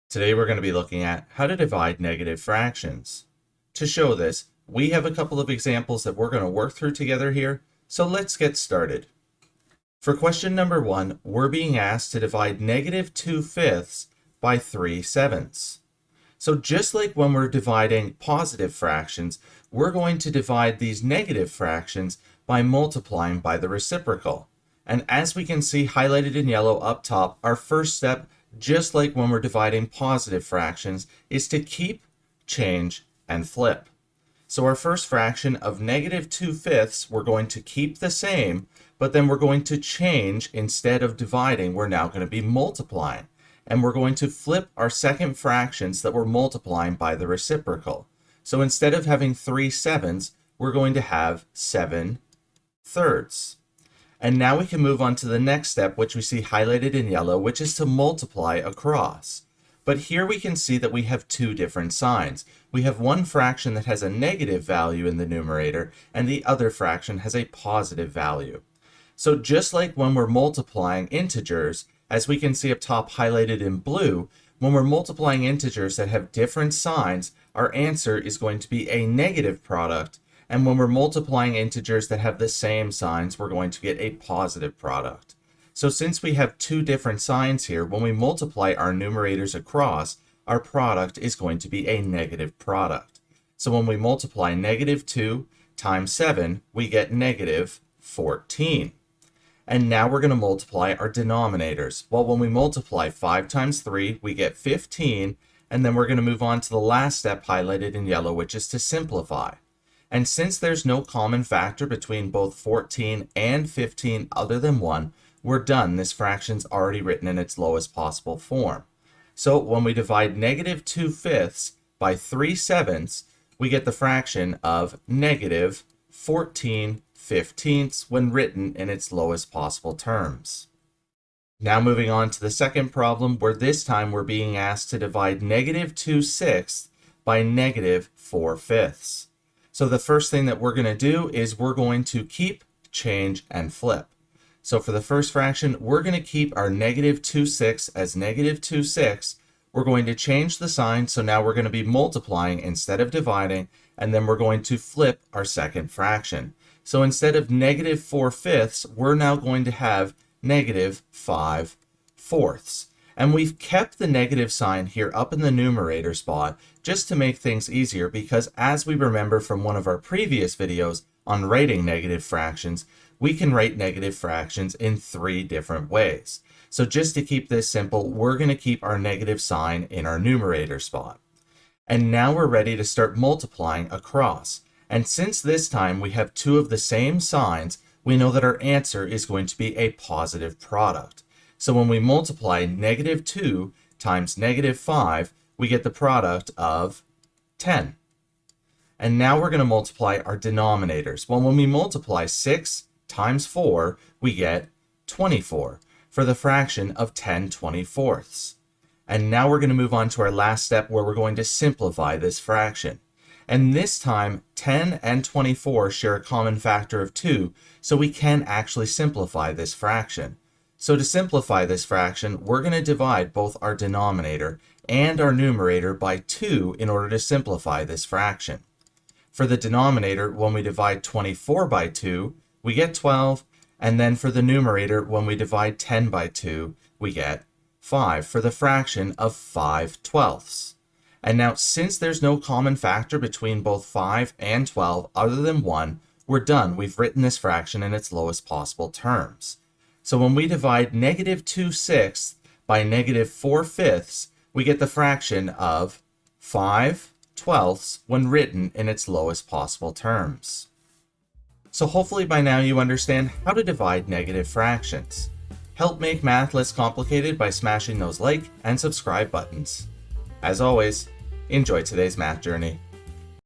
Today we're going to be looking at how to divide negative fractions. To show this, we have a couple of examples that we're going to work through together here, so let's get started. For question number 1, we're being asked to divide negative 2/5 by 3/7. So just like when we're dividing positive fractions, we're going to divide these negative fractions by multiplying by the reciprocal. And as we can see highlighted in yellow up top, our first step, just like when we're dividing positive fractions, is to keep, change, and flip. So our first fraction of negative 2/5 we're going to keep the same, but then we're going to change. Instead of dividing, we're now going to be multiplying. And we're going to flip our second fractions that we're multiplying by the reciprocal. So instead of having 3/7, we're going to have 7/3. And now we can move on to the next step, which we see highlighted in yellow, which is to multiply across. But here we can see that we have two different signs. We have one fraction that has a negative value in the numerator, and the other fraction has a positive value. So just like when we're multiplying integers, as we can see up top highlighted in blue, when we're multiplying integers that have different signs, our answer is going to be a negative product. And when we're multiplying integers that have the same signs, we're going to get a positive product. So since we have two different signs here, when we multiply our numerators across, our product is going to be a negative product. So when we multiply negative 2 times 7, we get negative 14. And now we're going to multiply our denominators. Well, when we multiply 5 times 3, we get 15. And then we're going to move on to the last step highlighted in yellow, which is to simplify. And since there's no common factor between both 14 and 15 other than 1, we're done. This fraction's already written in its lowest possible form. So when we divide negative 2/5 by 3/7, we get the fraction of negative 14/15 when written in its lowest possible terms. Now moving on to the second problem, where this time we're being asked to divide negative 2/6 by negative 4/5. So the first thing that we're going to do is we're going to keep, change, and flip. So for the first fraction, we're going to keep our negative 2/6 as negative 2/6. We're going to change the sign, so now we're going to be multiplying instead of dividing, and then we're going to flip our second fraction. So instead of negative 4/5, we're now going to have negative 5/4. And we've kept the negative sign here up in the numerator spot just to make things easier, because as we remember from one of our previous videos on writing negative fractions, we can write negative fractions in 3 different ways. So just to keep this simple, we're going to keep our negative sign in our numerator spot. And now we're ready to start multiplying across. And since this time we have two of the same signs, we know that our answer is going to be a positive product. So when we multiply negative 2 times negative 5, we get the product of 10. And now we're going to multiply our denominators. Well, when we multiply 6 times 4, we get 24 for the fraction of 10/24. And now we're going to move on to our last step, where we're going to simplify this fraction. And this time, 10 and 24 share a common factor of 2, so we can actually simplify this fraction. So to simplify this fraction, we're going to divide both our denominator and our numerator by 2 in order to simplify this fraction. For the denominator, when we divide 24 by 2, we get 12. And then for the numerator, when we divide 10 by 2, we get 5 for the fraction of 5/12. And now, since there's no common factor between both 5 and 12 other than 1, we're done. We've written this fraction in its lowest possible terms. So when we divide negative 2/6 by negative 4/5, we get the fraction of 5/12 when written in its lowest possible terms. So hopefully by now you understand how to divide negative fractions. Help make math less complicated by smashing those like and subscribe buttons. As always, enjoy today's math journey.